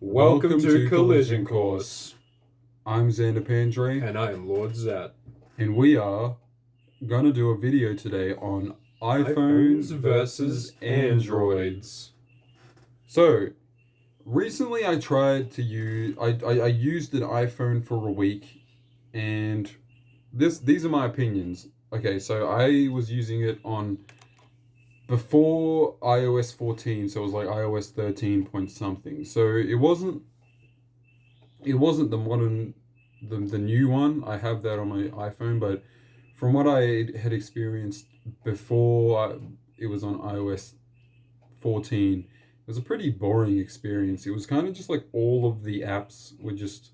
Welcome to Collision Course. I'm Xander Pandre, And I am Lord Zat. and we are going to do a video today on iPhones versus Androids. So, recently I tried to use, I used an iPhone for a week, and these are my opinions. Okay, so I was using it on before iOS 14, so it was like iOS 13 point something. So it wasn't the modern, the new one. I have that on my iPhone, but from what I had experienced before it was on iOS 14, it was a pretty boring experience. It was kind of just like all of the apps were just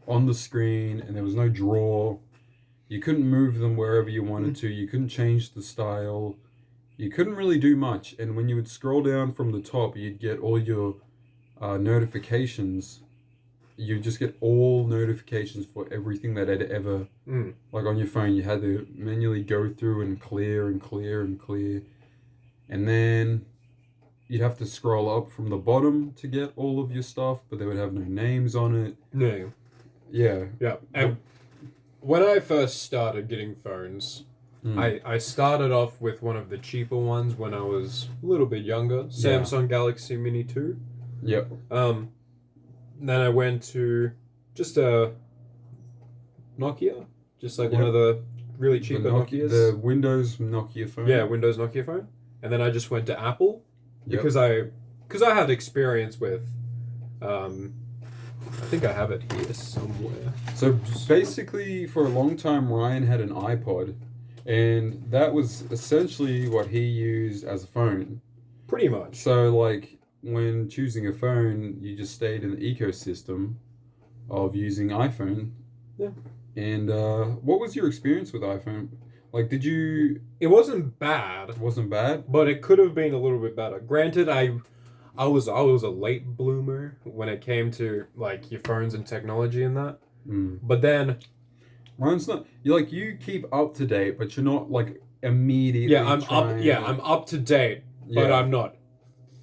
on the screen, and there was no drawer. You couldn't move them wherever you wanted to. You couldn't change the style. You couldn't really do much. And when you would scroll down from the top, you'd get all your notifications. You just get all notifications for everything that had ever, like on your phone, you had to manually go through and clear and clear and clear. And then you'd have to scroll up from the bottom to get all of your stuff, but they would have no names on it. No. Yeah. Yeah. And when I first started getting phones, I started off with one of the cheaper ones when I was a little bit younger, Samsung Galaxy Mini 2. Yep. Then I went to just a Nokia, just like one of the really cheaper Nokias. The Windows Nokia phone. Yeah, Windows Nokia phone. And then I just went to Apple because I had experience with I think I have it here somewhere. So basically, for a long time, Ryan had an iPod, and that was essentially what he used as a phone. Pretty much. So, like, when choosing a phone, you just stayed in the ecosystem of using iPhone. Yeah. And what was your experience with iPhone? Like, did you... It wasn't bad. It wasn't bad? But it could have been a little bit better. Granted, I was a late bloomer when it came to like your phones and technology and that. But then Ryan's not, you keep up to date, but you're not like immediately. I'm up to date, but I'm not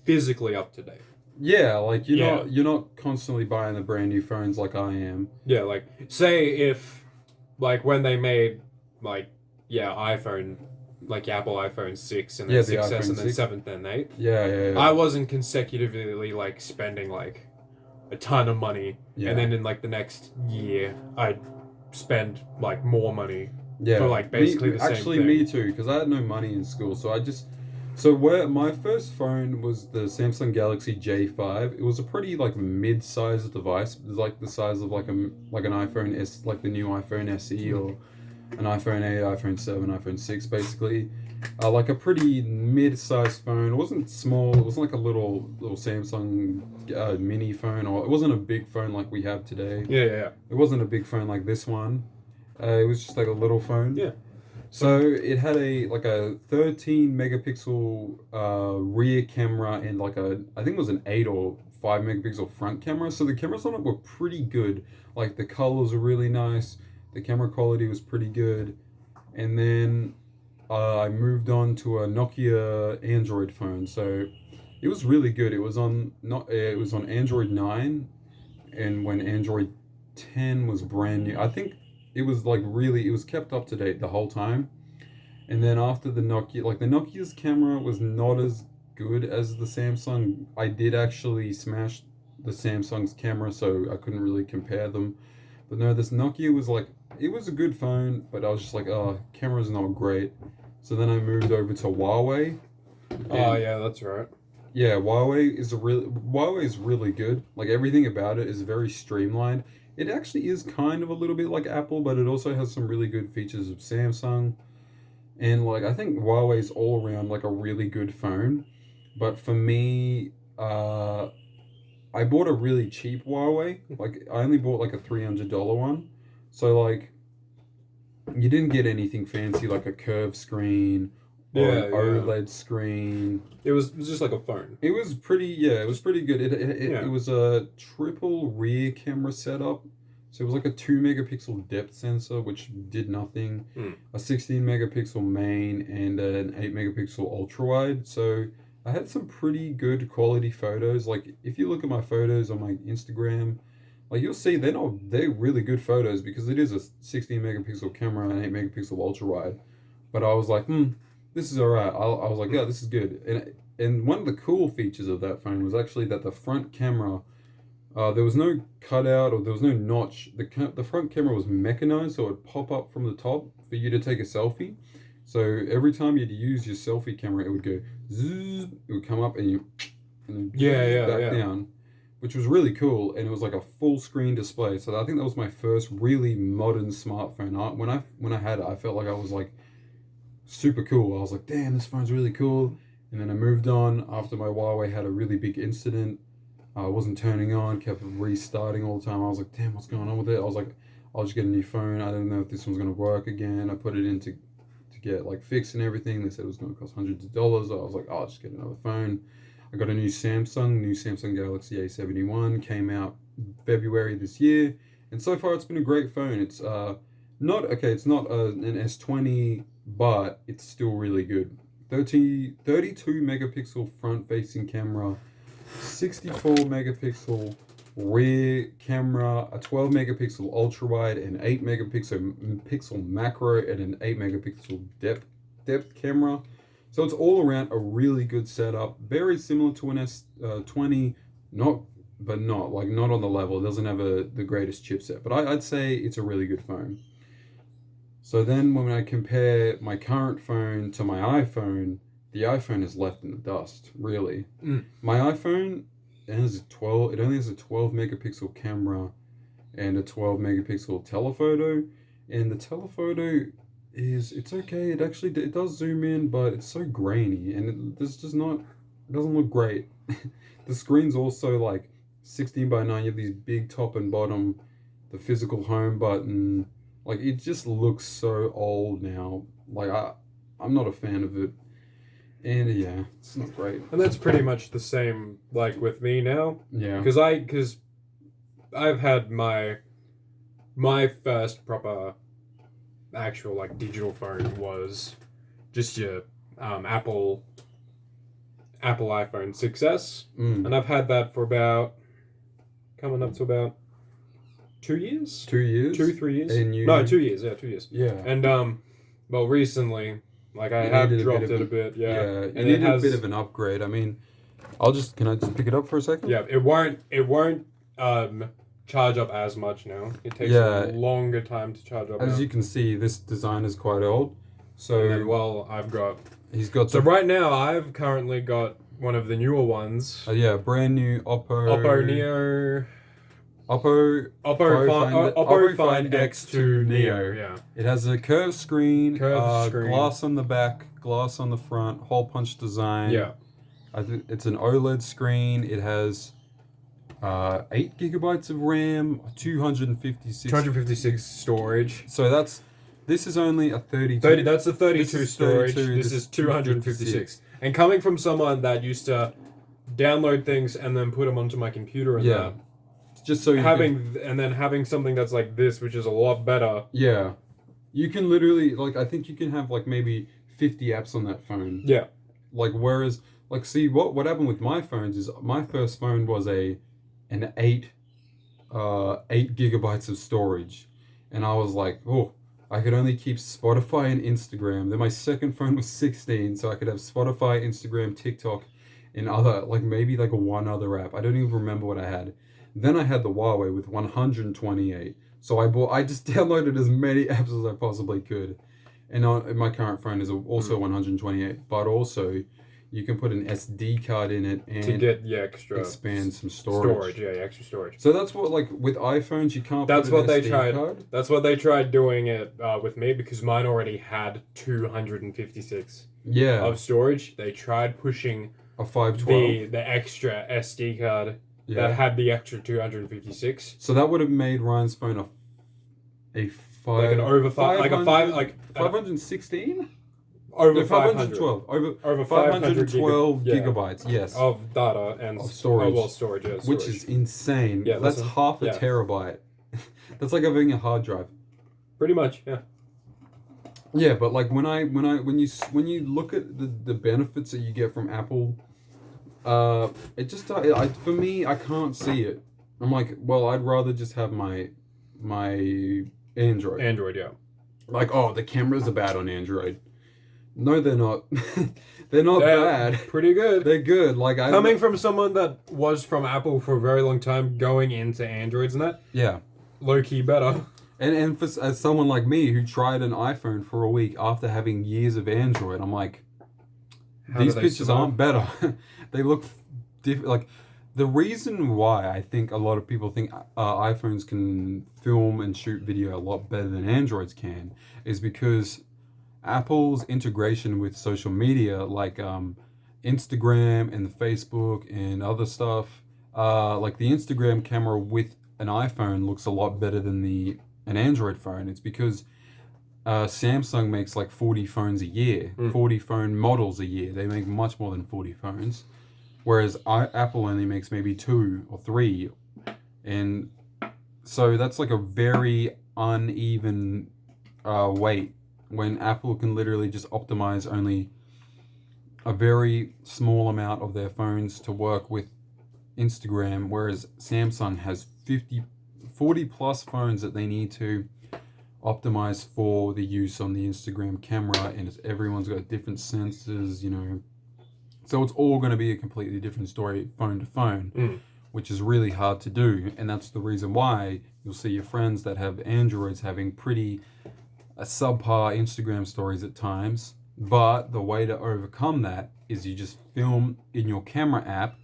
physically up to date. Yeah, like you're not constantly buying the brand new phones like I am. Yeah, like say if like when they made iPhone, like Apple iPhone 6 and then 6S and then 7th and 8. Yeah. I wasn't consecutively like spending like a ton of money, and then in like the next year I'd spend like more money for like basically the same thing. Actually, me too, because I had no money in school, so my first phone was the Samsung Galaxy J5. It was a pretty like mid-sized device. It was like the size of like an iPhone S, like the new iPhone SE or an iPhone 8, iPhone 7, iPhone 6, basically. Like a pretty mid-sized phone. It wasn't small. It wasn't like a little Samsung mini phone, or it wasn't a big phone like we have today. Yeah. It wasn't a big phone like this one. It was just like a little phone. Yeah. So it had a 13 megapixel rear camera and I think it was an 8 or 5 megapixel front camera. So the cameras on it were pretty good. Like the colors were really nice. The camera quality was pretty good. And then I moved on to a Nokia Android phone. So it was really good. It was on Android 9, and when Android 10 was brand new. I think it was it was kept up to date the whole time. And then after the Nokia, the Nokia's camera was not as good as the Samsung. I did actually smash the Samsung's camera, so I couldn't really compare them. But no, this Nokia was it was a good phone, but I was just like, camera's not great. So then I moved over to Huawei. Oh yeah, that's right. Yeah, Huawei is really good. Like everything about it is very streamlined. It actually is kind of a little bit like Apple, but it also has some really good features of Samsung. And I think Huawei's all around a really good phone. But for me, I bought a really cheap Huawei. I only bought a $300 one. So you didn't get anything fancy like a curved screen or an OLED screen. It was just like a phone. It was pretty good. It was a triple rear camera setup. So it was a 2 megapixel depth sensor, which did nothing. A 16 megapixel main and an 8 megapixel ultra wide. So I had some pretty good quality photos. Like if you look at my photos on my Instagram, like you'll see they're really good photos because it is a 16 megapixel camera and 8 megapixel ultra wide. But I was like, this is alright. I was like, yeah, this is good. And one of the cool features of that phone was actually that the front camera, there was no cutout or there was no notch. The front camera was mechanized, so it would pop up from the top for you to take a selfie. So every time you'd use your selfie camera, it would go zzz, it would come up and back down, which was really cool. And it was like a full screen display. So I think that was my first really modern smartphone. When I had it, I felt like I was like super cool. I was like, damn, this phone's really cool. And then I moved on after my Huawei had a really big incident. I wasn't turning on, kept restarting all the time. I was like, damn, what's going on with it? I was like, I'll just get a new phone. I didn't know if this one's going to work again. I put it in to get like fixed and everything. They said it was going to cost hundreds of dollars. I was like, I'll just get another phone. I got a new Samsung Galaxy A71, came out February this year. And so far it's been a great phone. It's not an S20, but it's still really good. 32 megapixel front facing camera, 64 megapixel rear camera, a 12 megapixel ultra wide, an 8 megapixel macro, and an 8 megapixel depth camera. So it's all around a really good setup. Very similar to an S20, not on the level. It doesn't have the greatest chipset, but I'd say it's a really good phone. So then when I compare my current phone to my iPhone, the iPhone is left in the dust, really. My iPhone it only has a 12 megapixel camera and a 12 megapixel telephoto. And the telephoto it's okay. It does zoom in, but it's so grainy and it doesn't look great. The screen's also like 16:9. You have these big top and bottom, the physical home button. Like it just looks so old now. Like I'm not a fan of it. And yeah, it's not great. And that's pretty much the same like with me now. Yeah. Because I've had my first proper actual like digital phone was just your Apple iPhone 6S. And I've had that for coming up to about 2 years? 2 years? 3 years? 2 years, 2 years. Yeah. And well recently, like I have dropped it a bit, Yeah, and it has a bit of an upgrade. I mean, can I just pick it up for a second? Yeah, it won't charge up as much now. It takes a longer time to charge up. As you can see, this design is quite old. So right now I've currently got one of the newer ones. Brand new Oppo Find X2 Neo. Yeah. It has a curved screen, glass on the back, glass on the front, hole punch design. Yeah. It's an OLED screen. It has 8 gigabytes of RAM, 256 storage. So this is only a 32. That's a 32 storage. This is 256. And coming from someone that used to download things and then put them onto my computer and that. Just so having something that's like this, which is a lot better. Yeah, you can literally I think you can have like maybe 50 apps on that phone. Yeah. Whereas see what happened with my phones is my first phone was an 8 gigabytes of storage, and I was like, oh, I could only keep Spotify and Instagram. Then my second phone was 16, so I could have Spotify, Instagram, TikTok, and maybe one other app. I don't even remember what I had. Then I had the Huawei with 128. So I just downloaded as many apps as I possibly could. And my current phone is also 128. But also, you can put an SD card in it and to get extra expand some storage. Extra storage. So that's what with iPhones you can't. That's what they tried. That's what they tried doing it with me because mine already had 256. Yeah. Of storage. They tried pushing a 512. The extra SD card. Yeah. That had the extra 256. So that would have made Ryan's phone a 516? Over 512. Over 512 gigabytes, yes. Of data and of storage. Storage. Which is insane. Yeah, that's half a terabyte. That's like having a hard drive. Pretty much, yeah. Yeah, but when you look at the benefits that you get from Apple, it just for me, I can't see it. I'm like, well, I'd rather just have my Android. Android, yeah. Like, oh, the cameras are bad on Android. No, they're not. They're bad. Pretty good. They're good. Like coming from someone that was from Apple for a very long time, going into Androids and that. Yeah. Low key better. And as someone like me who tried an iPhone for a week after having years of Android, I'm like, these pictures aren't better. They look different. Like, the reason why I think a lot of people think iPhones can film and shoot video a lot better than Androids can is because Apple's integration with social media, like Instagram and Facebook and other stuff, like the Instagram camera with an iPhone looks a lot better than an Android phone. It's because Samsung makes like 40 phones a year, 40 phone models a year. They make much more than 40 phones. Whereas Apple only makes maybe 2 or 3. And so that's like a very uneven weight when Apple can literally just optimize only a very small amount of their phones to work with Instagram, whereas Samsung has 40 plus phones that they need to optimize for the use on the Instagram camera, and everyone's got different sensors, you know. So it's all going to be a completely different story phone to phone, which is really hard to do. And that's the reason why you'll see your friends that have Androids having pretty subpar Instagram stories at times. But the way to overcome that is you just film in your camera app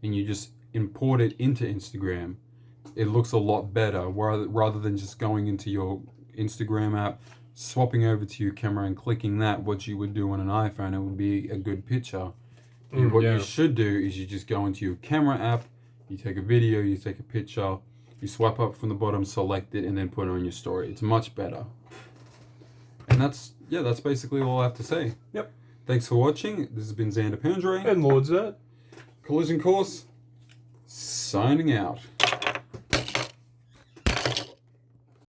and you just import it into Instagram. It looks a lot better rather than just going into your Instagram app, swapping over to your camera and clicking that, what you would do on an iPhone. It would be a good picture. You should do is you just go into your camera app, you take a video, you take a picture, you swipe up from the bottom, select it, and then put it on your story. It's much better. And that's basically all I have to say. Yep. Thanks for watching. This has been Xander Pandre. And Lord Zed. Collision Course, signing out.